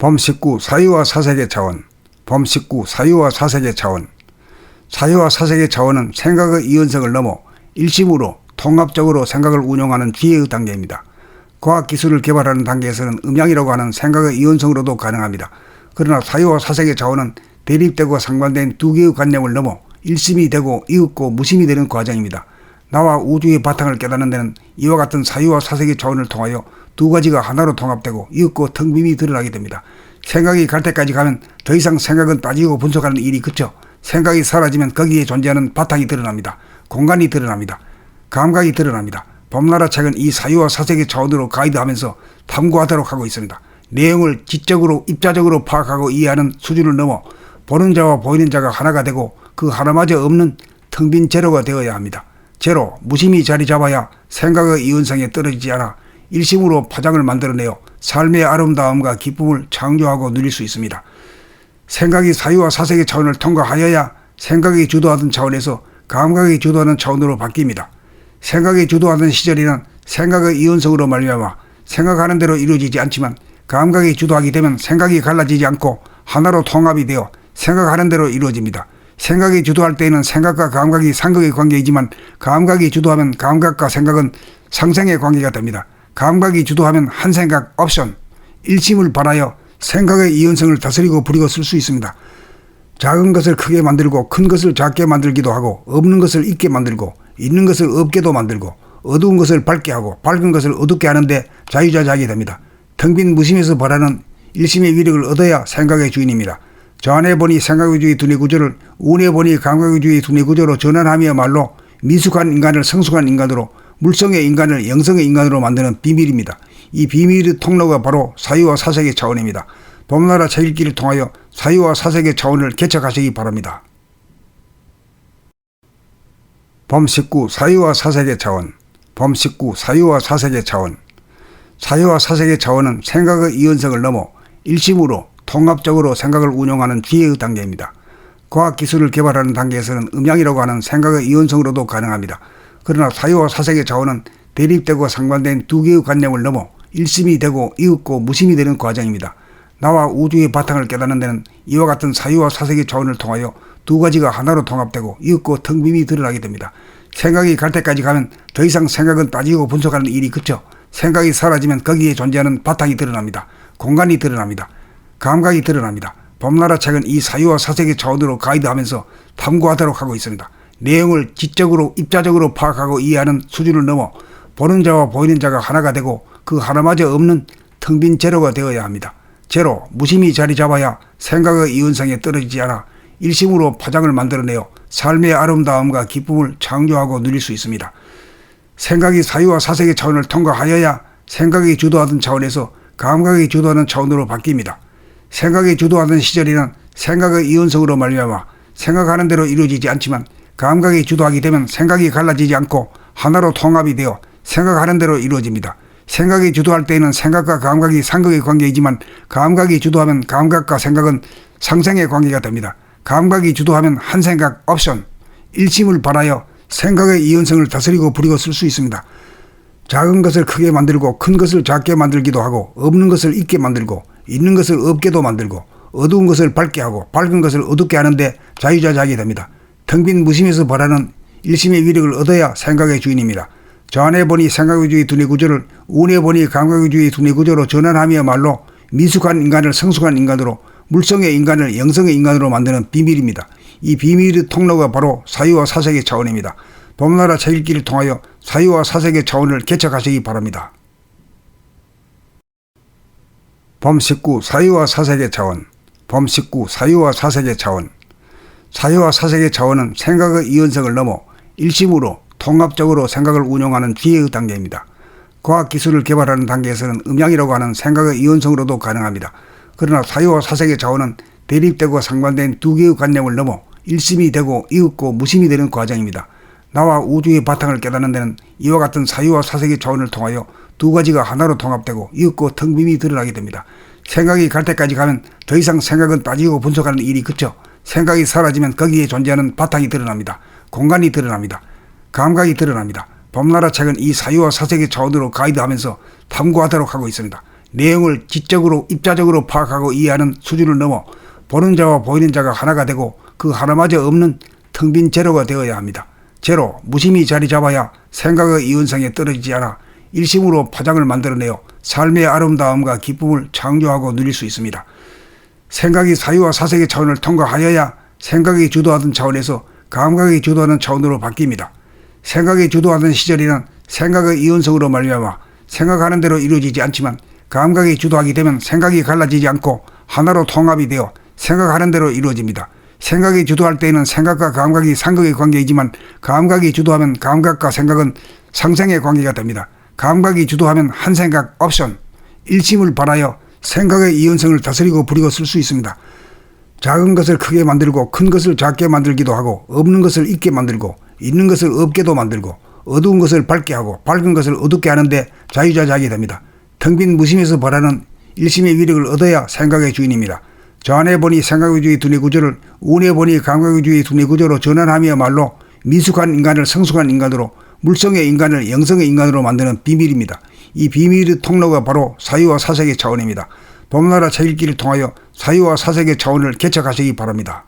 범19 사유와 사색의 차원. 범19 사유와 사색의 차원. 사유와 사색의 차원은 생각의 이원성을 넘어 일심으로 통합적으로 생각을 운용하는 뒤의 단계입니다. 과학기술을 개발하는 단계에서는 음양이라고 하는 생각의 이원성으로도 가능합니다. 그러나 사유와 사색의 차원은 대립되고 상반된 두 개의 관념을 넘어 일심이 되고 이윽고 무심이 되는 과정입니다. 나와 우주의 바탕을 깨닫는 데는 이와 같은 사유와 사색의 차원을 통하여 두 가지가 하나로 통합되고 이윽고 텅 빔이 드러나게 됩니다. 생각이 갈 때까지 가면 더 이상 생각은 따지고 분석하는 일이 그쳐 생각이 사라지면 거기에 존재하는 바탕이 드러납니다. 공간이 드러납니다. 감각이 드러납니다. 범나라 책은 이 사유와 사색의 차원으로 가이드하면서 탐구하도록 하고 있습니다. 내용을 지적으로 입자적으로 파악하고 이해하는 수준을 넘어 보는 자와 보이는 자가 하나가 되고 그 하나마저 없는 텅 빈 제로가 되어야 합니다. 제로, 무심히 자리 잡아야 생각의 이원성에 떨어지지 않아 일심으로 파장을 만들어내어 삶의 아름다움과 기쁨을 창조하고 누릴 수 있습니다. 생각이 사유와 사색의 차원을 통과하여야 생각이 주도하던 차원에서 감각이 주도하는 차원으로 바뀝니다. 생각이 주도하던 시절에는 생각의 이원성으로 말미암아 생각하는 대로 이루어지지 않지만 감각이 주도하게 되면 생각이 갈라지지 않고 하나로 통합이 되어 생각하는 대로 이루어집니다. 생각이 주도할 때에는 생각과 감각이 상극의 관계이지만 감각이 주도하면 감각과 생각은 상생의 관계가 됩니다. 감각이 주도하면 한 생각 옵션, 일심을 발하여 생각의 이원성을 다스리고 부리고 쓸 수 있습니다. 작은 것을 크게 만들고 큰 것을 작게 만들기도 하고 없는 것을 있게 만들고 있는 것을 없게도 만들고 어두운 것을 밝게 하고 밝은 것을 어둡게 하는데 자유자재하게 됩니다. 텅 빈 무심에서 발하는 일심의 위력을 얻어야 생각의 주인입니다. 좌뇌 보니 생각의주의 두뇌 구조를 우뇌 보니 감각의주의 두뇌 구조로 전환하며 말로 미숙한 인간을 성숙한 인간으로 물성의 인간을 영성의 인간으로 만드는 비밀입니다. 이 비밀의 통로가 바로 사유와 사색의 차원입니다. 범나라 책 읽기를 통하여 사유와 사색의 차원을 개척하시기 바랍니다. 범19 사유와 사색의 차원. 범19 사유와 사색의 차원. 사유와 사색의 차원은 생각의 이원성을 넘어 일심으로 통합적으로 생각을 운용하는 뒤의 단계입니다. 과학기술을 개발하는 단계에서는 음양이라고 하는 생각의 이원성으로도 가능합니다. 그러나 사유와 사색의 차원은 대립되고 상반된 두 개의 관념을 넘어 일심이 되고 이윽고 무심이 되는 과정입니다. 나와 우주의 바탕을 깨닫는 데는 이와 같은 사유와 사색의 차원을 통하여 두 가지가 하나로 통합되고 이윽고 텅 빔이 드러나게 됩니다. 생각이 갈 때까지 가면 더 이상 생각은 따지고 분석하는 일이 그쳐 생각이 사라지면 거기에 존재하는 바탕이 드러납니다. 공간이 드러납니다. 감각이 드러납니다. 범나라 책은 이 사유와 사색의 차원으로 가이드하면서 탐구하도록 하고 있습니다. 내용을 지적으로 입자적으로 파악하고 이해하는 수준을 넘어 보는 자와 보이는 자가 하나가 되고 그 하나마저 없는 텅 빈 제로가 되어야 합니다. 제로, 무심히 자리 잡아야 생각의 이원성에 떨어지지 않아 일심으로 파장을 만들어내어 삶의 아름다움과 기쁨을 창조하고 누릴 수 있습니다. 생각이 사유와 사색의 차원을 통과하여야 생각이 주도하던 차원에서 감각이 주도하는 차원으로 바뀝니다. 생각이 주도하던 시절에는 생각의 이원성으로 말미암아 생각하는 대로 이루어지지 않지만 감각이 주도하게 되면 생각이 갈라지지 않고 하나로 통합이 되어 생각하는 대로 이루어집니다. 생각이 주도할 때에는 생각과 감각이 상극의 관계이지만 감각이 주도하면 감각과 생각은 상생의 관계가 됩니다. 감각이 주도하면 한 생각 옵션, 일심을 발하여 생각의 이원성을 다스리고 부리고 쓸 수 있습니다. 작은 것을 크게 만들고 큰 것을 작게 만들기도 하고 없는 것을 있게 만들고 있는 것을 없게도 만들고 어두운 것을 밝게 하고 밝은 것을 어둡게 하는데 자유자재하게 됩니다. 텅 빈 무심에서 발하는 일심의 위력을 얻어야 생각의 주인입니다. 좌뇌 보니 생각의주의 두뇌 구조를 우뇌 보니 감각의주의 두뇌 구조로 전환하며 말로 미숙한 인간을 성숙한 인간으로 물성의 인간을 영성의 인간으로 만드는 비밀입니다. 이 비밀의 통로가 바로 사유와 사색의 차원입니다. 범나라 책 읽기를 통하여 사유와 사색의 차원을 개척하시기 바랍니다. 범19 사유와 사색의 차원. 범19 사유와 사색의 차원. 사유와 사색의 차원은 생각의 이원성을 넘어 일심으로 통합적으로 생각을 운용하는 뒤의 단계입니다. 과학기술을 개발하는 단계에서는 음양이라고 하는 생각의 이원성으로도 가능합니다. 그러나 사유와 사색의 차원은 대립되고 상반된 두 개의 관념을 넘어 일심이 되고 이윽고 무심이 되는 과정입니다. 나와 우주의 바탕을 깨닫는 데는 이와 같은 사유와 사색의 차원을 통하여 두 가지가 하나로 통합되고 이윽고 텅 빔이 드러나게 됩니다. 생각이 갈 때까지 가면 더 이상 생각은 따지고 분석하는 일이 그쳐 생각이 사라지면 거기에 존재하는 바탕이 드러납니다. 공간이 드러납니다. 감각이 드러납니다. 범나라 책은 이 사유와 사색의 차원으로 가이드하면서 탐구하도록 하고 있습니다. 내용을 지적으로 입자적으로 파악하고 이해하는 수준을 넘어 보는 자와 보이는 자가 하나가 되고 그 하나마저 없는 텅 빈 제로가 되어야 합니다. 제로, 무심히 자리 잡아야 생각의 이원성에 떨어지지 않아 일심으로 파장을 만들어내어 삶의 아름다움과 기쁨을 창조하고 누릴 수 있습니다. 생각이 사유와 사색의 차원을 통과하여야 생각이 주도하던 차원에서 감각이 주도하는 차원으로 바뀝니다. 생각이 주도하던 시절에는 생각의 이원성으로 말미암아 생각하는 대로 이루어지지 않지만 감각이 주도하게 되면 생각이 갈라지지 않고 하나로 통합이 되어 생각하는 대로 이루어집니다. 생각이 주도할 때에는 생각과 감각이 상극의 관계이지만 감각이 주도하면 감각과 생각은 상생의 관계가 됩니다. 감각이 주도하면 한 생각 옵션, 일심을 발하여 생각의 이원성을 다스리고 부리고 쓸 수 있습니다. 작은 것을 크게 만들고 큰 것을 작게 만들기도 하고 없는 것을 있게 만들고 있는 것을 없게도 만들고 어두운 것을 밝게 하고 밝은 것을 어둡게 하는데 자유자재하게 됩니다. 텅 빈 무심에서 발하는 일심의 위력을 얻어야 생각의 주인입니다. 좌뇌 보니 생각의 주의 두뇌 구조를 우뇌 보니 감각의 주의 두뇌 구조로 전환하며 말로 미숙한 인간을 성숙한 인간으로 물성의 인간을 영성의 인간으로 만드는 비밀입니다. 이 비밀의 통로가 바로 사유와 사색의 차원입니다. 봄나라 책 읽기를 통하여 사유와 사색의 차원을 개척하시기 바랍니다.